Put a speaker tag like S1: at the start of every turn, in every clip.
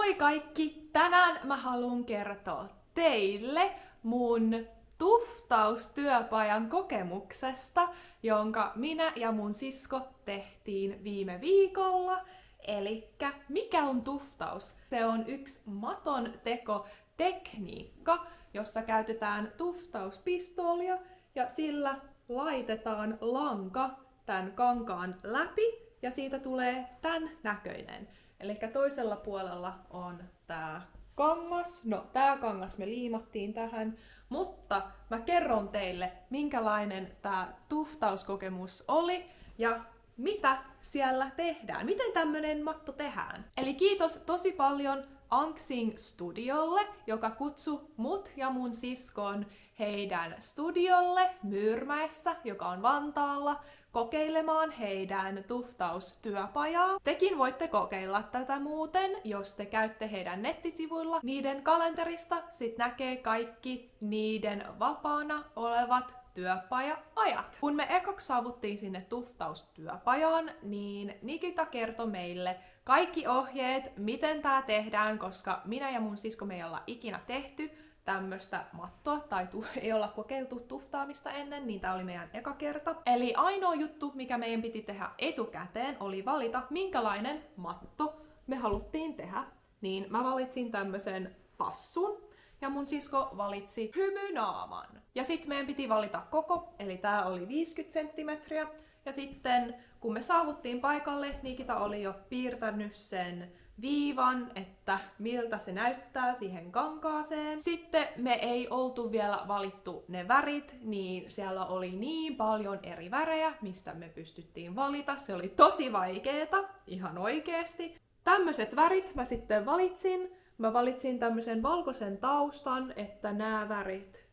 S1: Moi kaikki! Tänään mä haluan kertoa teille mun tuftaustyöpajan kokemuksesta, jonka minä ja mun sisko tehtiin viime viikolla. Elikkä mikä on tuftaus? Se on yksi maton tekotekniikka, jossa käytetään tuftauspistoolia ja sillä laitetaan lanka tämän kankaan läpi ja siitä tulee tän näköinen. Eli toisella puolella on tää kangas. No, tää kangas me liimattiin tähän, mutta mä kerron teille, minkälainen tää tuftauskokemus oli ja mitä siellä tehdään. Miten tämmönen matto tehdään? Eli kiitos tosi paljon Anxing Studiolle, joka kutsui mut ja mun siskon heidän studiolle Myyrmäessä, joka on Vantaalla, kokeilemaan heidän tuftaustyöpajaa. Tekin voitte kokeilla tätä muuten, jos te käytte heidän nettisivuilla. Niiden kalenterista sit näkee kaikki niiden vapaana olevat työpaja-ajat. Kun me ekaksi saavuttiin sinne tuftaustyöpajaan, niin Nikita kertoi meille kaikki ohjeet, miten tää tehdään, koska minä ja mun sisko me ei olla ikinä tehty tämmöstä mattoa, tai ei olla kokeiltu tuftaamista ennen, niin tää oli meidän eka kerta. Eli ainoa juttu, mikä meidän piti tehdä etukäteen, oli valita, minkälainen matto me haluttiin tehdä. Niin mä valitsin tämmösen tassun, ja mun sisko valitsi hymynaaman. Ja sitten meidän piti valita koko, eli tää oli 50 senttimetriä. Ja sitten kun me saavuttiin paikalle, Nikita oli jo piirtänyt sen viivan, että miltä se näyttää siihen kankaaseen. Sitten me ei oltu vielä valittu ne värit, niin siellä oli niin paljon eri värejä, mistä me pystyttiin valita. Se oli tosi vaikeeta, ihan oikeesti. Tämmöiset värit mä sitten valitsin. Mä valitsin tämmöisen valkoisen taustan, että nämä värit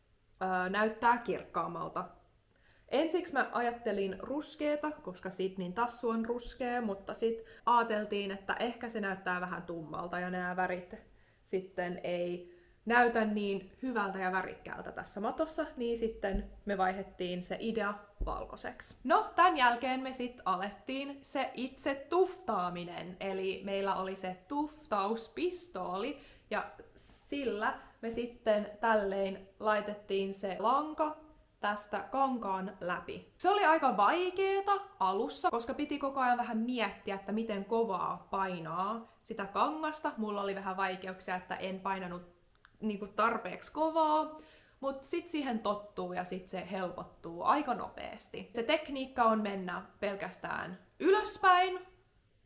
S1: näyttää kirkkaammalta. Ensiksi mä ajattelin ruskeeta, koska Sydneyn tassu on ruskea, mutta sitten ajateltiin, että ehkä se näyttää vähän tummalta ja nämä värit sitten ei näytä niin hyvältä ja värikkäältä tässä matossa, niin sitten me vaihdettiin se idea valkoiseksi. No, tämän jälkeen me sitten alettiin se itse tuftaaminen, eli meillä oli se tuftauspistooli ja sillä me sitten tälleen laitettiin se lanka tästä kankaan läpi. Se oli aika vaikeeta alussa, koska piti koko ajan vähän miettiä, että miten kovaa painaa sitä kangasta. Mulla oli vähän vaikeuksia, että en painanut tarpeeksi kovaa, mutta sitten siihen tottuu ja sitten se helpottuu aika nopeasti. Se tekniikka on mennä pelkästään ylöspäin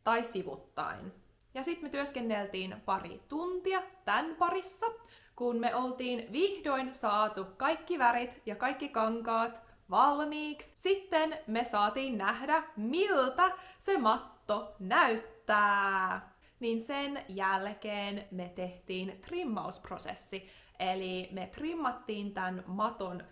S1: tai sivuttain. Ja sitten me työskenneltiin pari tuntia tämän parissa, kun me oltiin vihdoin saatu kaikki värit ja kaikki kankaat valmiiksi. Sitten me saatiin nähdä, miltä se matto näyttää. Niin sen jälkeen me tehtiin trimmausprosessi. Eli me trimmattiin tämän maton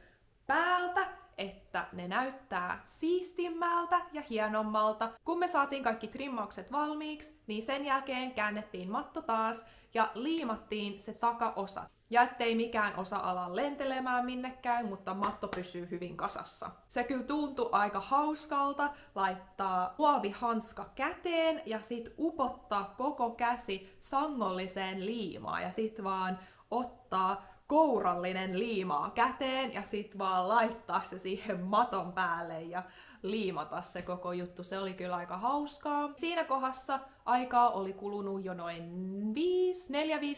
S1: päältä, että ne näyttää siistimmältä ja hienommalta. Kun me saatiin kaikki trimmaukset valmiiksi, niin sen jälkeen käännettiin matto taas ja liimattiin se takaosa. Ja ettei mikään osa ala lentelemään minnekään, mutta matto pysyy hyvin kasassa. Se kyllä tuntui aika hauskalta laittaa muovihanska käteen ja sit upottaa koko käsi sangolliseen liimaan ja sit vaan ottaa kourallinen liimaa käteen ja sit vaan laittaa se siihen maton päälle ja liimata se koko juttu. Se oli kyllä aika hauskaa. Siinä kohdassa aikaa oli kulunut jo noin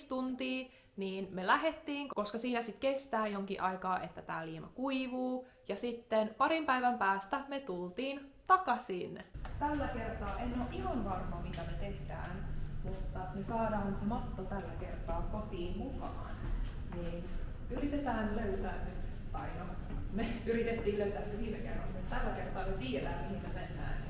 S1: 4-5 tuntia, niin me lähettiin, koska siinä sit kestää jonkin aikaa, että tää liima kuivuu. Ja sitten parin päivän päästä me tultiin takaisin. Tällä kertaa en ole ihan varma, mitä me tehdään, mutta me saadaan se matto tällä kertaa kotiin mukaan. Niin yritetään löytää nyt, tai no, me yritettiin löytää se viime kerralla, mutta tällä kertaa me tiedetään, mihin me mennään.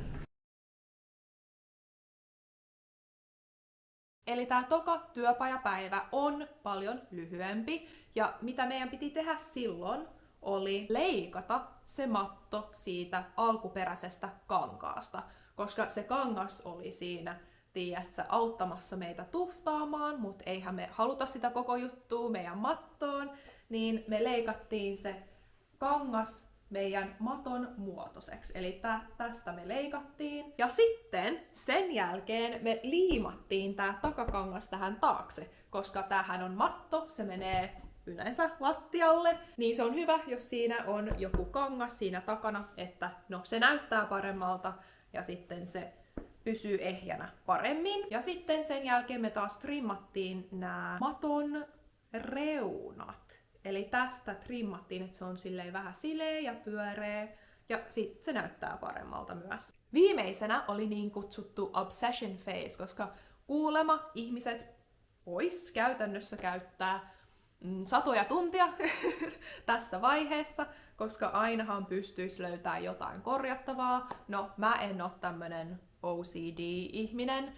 S1: Eli tää toka työpajapäivä on paljon lyhyempi, ja mitä meidän piti tehdä silloin, oli leikata se matto siitä alkuperäisestä kankaasta, koska se kangas oli siinä, tiedätkö, auttamassa meitä tuftaamaan, mutta eihän me haluta sitä koko juttua meidän mattoon, niin me leikattiin se kangas meidän maton muotoiseksi. Eli tästä me leikattiin. Ja sitten sen jälkeen me liimattiin tää takakangas tähän taakse, koska tämähän on matto, se menee yleensä lattialle, niin se on hyvä, jos siinä on joku kangas siinä takana, että no se näyttää paremmalta ja sitten se pysyy ehjänä paremmin. Ja sitten sen jälkeen me taas trimmattiin nämä maton reunat. Eli tästä trimmattiin, että se on silleen vähän sileä ja pyöreä, ja sit se näyttää paremmalta myös. Viimeisenä oli niin kutsuttu obsession phase, koska kuulemma ihmiset vois käytännössä käyttää satoja tuntia tässä vaiheessa, koska ainahan pystyisi löytämään jotain korjattavaa. No, mä en oo tämmönen OCD-ihminen.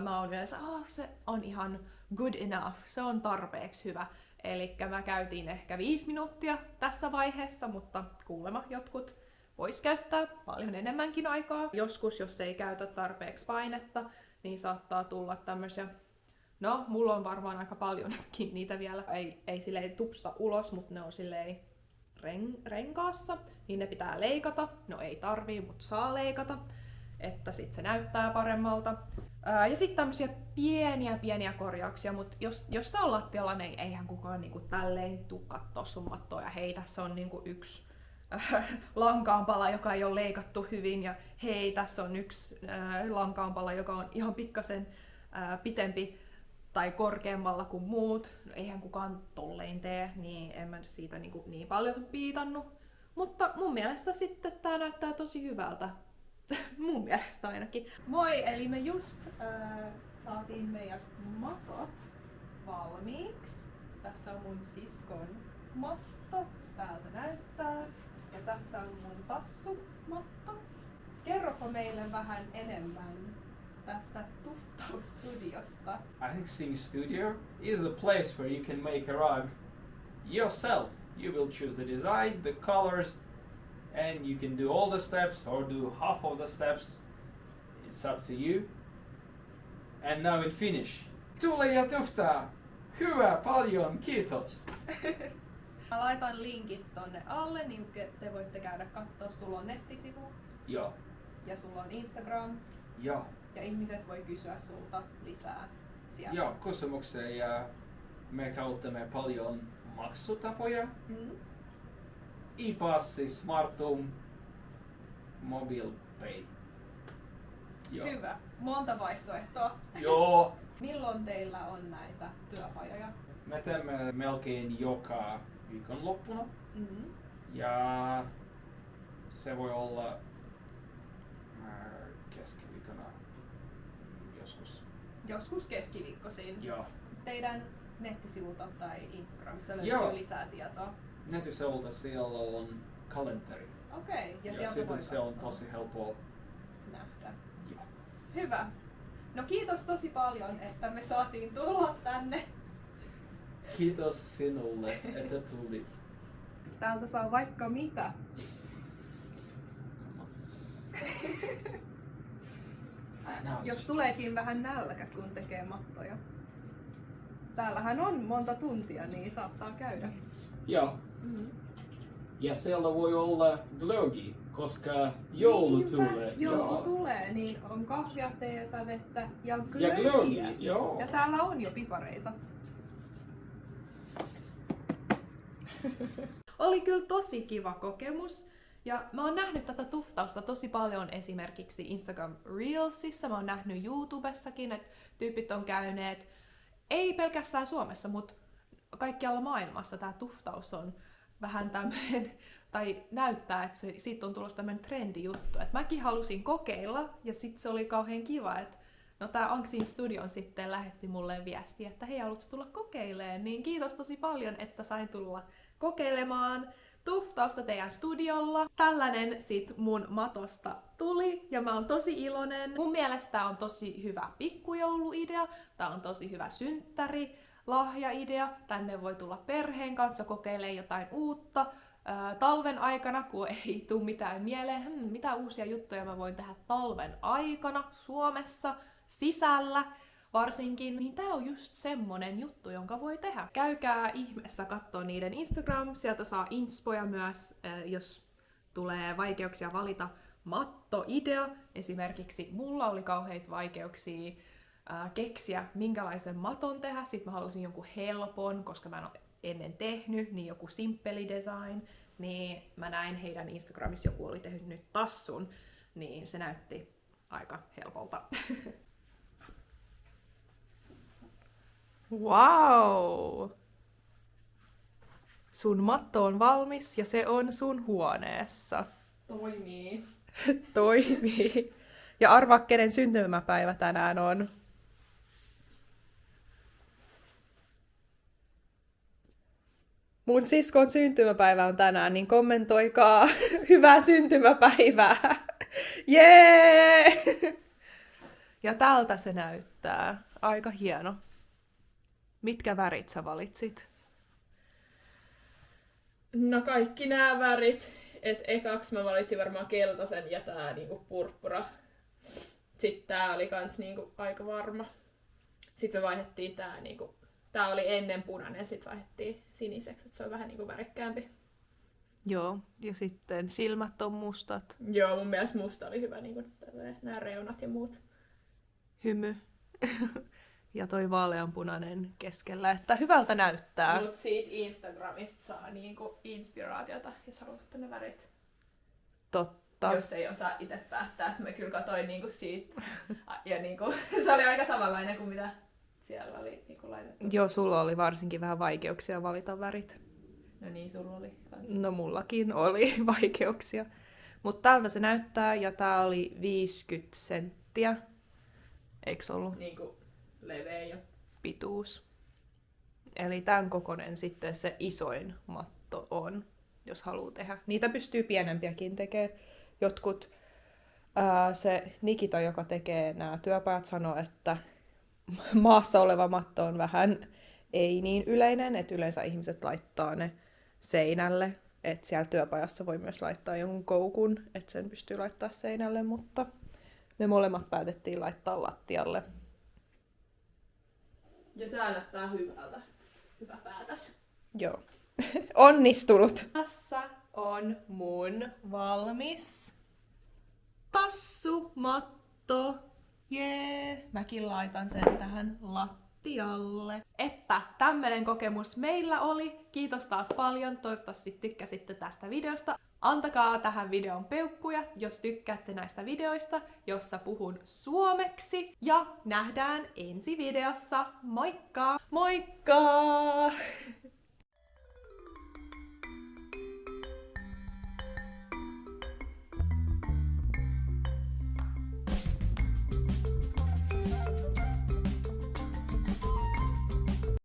S1: Mä oon yleensä, se on ihan good enough, se on tarpeeksi hyvä. Elikkä mä käytiin ehkä 5 minuuttia tässä vaiheessa, mutta kuulemma jotkut vois käyttää paljon enemmänkin aikaa. Joskus, jos ei käytä tarpeeksi painetta, niin saattaa tulla tämmöisiä. No, mulla on varmaan aika paljonkin niitä vielä. Ei silleen tupsta ulos, mutta ne on silleen renkaassa. Niin ne pitää leikata. No ei tarvii, mutta saa leikata. Että sit se näyttää paremmalta. Ja sitten tämmöisiä pieniä korjauksia, mutta jos tää on lattialla, niin eihän kukaan niinku tälleen tuu kattoo sun mattoa. Ja hei, tässä on niinku yksi lankaanpala, joka ei ole leikattu hyvin. Ja hei, tässä on yksi lankaanpala, joka on ihan pikkasen pitempi tai korkeammalla kuin muut. No, eihän kukaan tolleen tee, niin en mä siitä niin paljon piitannut. Mutta mun mielestä sitten tää näyttää tosi hyvältä. Mun mielestä ainakin. Moi, eli me just saatiin meidän matot valmiiksi. Tässä on mun siskon matto, täältä näyttää. Ja tässä on mun tassumatto. Kerropa meille vähän enemmän tästä Tuftaus-studiosta.
S2: I think Sing Studio is a place where you can make a rug yourself. You will choose the design, the colors, and you can do all the steps or do half of the steps. It's up to you. And now in Finnish. Tule ja tuftaa! Hyvä paljon, kiitos!
S1: Mä laitan linkit tonne alle, niin te voitte käydä katsoa. Sulla on nettisivu.
S2: Joo.
S1: Ja sulla on Instagram.
S2: Joo.
S1: Ja ihmiset voi kysyä sulta lisää sieltä.
S2: Joo, kysymyksiä ja me käytämme paljon maksutapoja. E-passi, Smartum, MobilePay. Joo.
S1: Hyvä. Monta vaihtoehtoa.
S2: Joo.
S1: Milloin teillä on näitä työpajoja?
S2: Me teemme melkein joka viikonloppuna. Ja se voi olla keskiviikkona joskus.
S1: Joskus keskiviikkoisin.
S2: Joo.
S1: Teidän nettisivulta tai Instagramista löytyy
S2: Joo.
S1: lisää tietoa.
S2: Nettisivulta siellä on kalenteri.
S1: Okei, ja sieltä
S2: sitten
S1: voi
S2: se on
S1: katsoa.
S2: tosi helppoa
S1: Nähdä.
S2: Joo.
S1: Hyvä. No kiitos tosi paljon, että me saatiin tulla tänne.
S2: Kiitos sinulle, että tulit.
S1: Täältä saa vaikka mitä. Jos tuleekin vähän nälkä, kun tekee mattoja. Täällähän on monta tuntia, niin saattaa käydä.
S2: Joo. Ja siellä voi olla glögi, koska joulu tulee.
S1: Joulu tulee, niin on kahvia, teetä, vettä ja
S2: Ja
S1: glögiä.
S2: glögi, joo.
S1: Ja täällä on jo pipareita. Oli kyllä tosi kiva kokemus. Ja mä oon nähnyt tätä tuftausta tosi paljon esimerkiksi Instagram Reelsissa. Mä oon nähnyt YouTubessakin, että tyypit on käyneet, ei pelkästään Suomessa, mutta kaikkialla maailmassa tää tuftaus on vähän tämmöinen, tai näyttää, että siitä on tulossa tämmöinen trendijuttu. Et mäkin halusin kokeilla, ja sit se oli kauhean kiva, että no tää Anksin Studion sitten lähetti mulle viestiä, että hei, haluatko tulla kokeilemaan? Niin kiitos tosi paljon, että sain tulla kokeilemaan tuftausta teidän studiolla. Tällainen sit mun matosta tuli ja mä oon tosi iloinen. Mun mielestä tää on tosi hyvä pikkujouluidea. Tää on tosi hyvä synttäri, lahjaidea. Tänne voi tulla perheen kanssa kokeilemaan jotain uutta. Talven aikana, kun ei tule mitään mieleen, mitä uusia juttuja mä voin tehdä talven aikana Suomessa sisällä varsinkin, niin tää on just semmonen juttu, jonka voi tehdä. Käykää ihmeessä kattoo niiden Instagram, sieltä saa inspoja myös, jos tulee vaikeuksia valita mattoidea. Esimerkiksi mulla oli kauheita vaikeuksia keksiä, minkälaisen maton tehdä. Sitten mä halusin jonkun helpon, koska mä en ole ennen tehnyt, niin joku simppeli design. Niin mä näin heidän Instagramissa, joku oli tehnyt nyt tassun, niin se näytti aika helpolta. Wow! Sun matto on valmis ja se on sun huoneessa.
S3: Toimii.
S1: Toimii. Ja arvaa, kenen syntymäpäivä tänään on. Mun siskon syntymäpäivä on tänään, niin kommentoikaa hyvää syntymäpäivää. Jee! Ja tältä se näyttää. Aika hieno. Mitkä värit sä valitsit?
S3: No kaikki nämä värit. Et ekaksi mä valitsin varmaan keltaisen ja tää niinku purppura. Sitten tää oli kans niinku aika varma. Sitten me vaihdettiin tää niinku... Tää oli ennen punainen, sit vaihdettiin siniseksi, että se on vähän niinku värikkäämpi.
S1: Joo, ja sitten silmät on mustat.
S3: Joo, mun mielestä musta oli hyvä niinku nämä reunat ja muut.
S1: Hymy. Ja toi vaaleanpunainen keskellä, että hyvältä näyttää.
S3: Mut siitä Instagramista saa niinku inspiraatiota, jos haluatte ne värit.
S1: Totta.
S3: Jos ei osaa itse päättää, että mä kyllä katsoin niinku siitä. Ja niinku, se oli aika samanlainen kuin mitä siellä oli niinku laitettu.
S1: Joo, sulla oli varsinkin vähän vaikeuksia valita värit.
S3: No niin, sulla oli kans.
S1: No mullakin oli vaikeuksia. Mutta tältä se näyttää, ja tää oli 50 senttiä. Eiks ollut?
S3: Niinku leveä ja...
S1: Pituus. Eli tämän kokoinen sitten se isoin matto on, jos haluaa tehdä. Niitä pystyy pienempiäkin tekemään. Jotkut, se Nikita, joka tekee nämä työpajat, sanoo, että maassa oleva matto on vähän ei niin yleinen, että yleensä ihmiset laittaa ne seinälle. Että siellä työpajassa voi myös laittaa jonkun koukun, että sen pystyy laittaa seinälle, mutta me molemmat päätettiin laittaa lattialle.
S3: Ja tää näyttää hyvältä. Hyvä päätös.
S1: Joo. Onnistunut. Tässä on mun valmis tassumatto. Jee. Mäkin laitan sen tähän lattialle. Että tämmönen kokemus meillä oli. Kiitos taas paljon. Toivottavasti tykkäsitte tästä videosta. Antakaa tähän videon peukkuja, jos tykkäätte näistä videoista, jossa puhun suomeksi. Ja nähdään ensi videossa. Moikka! Moikka!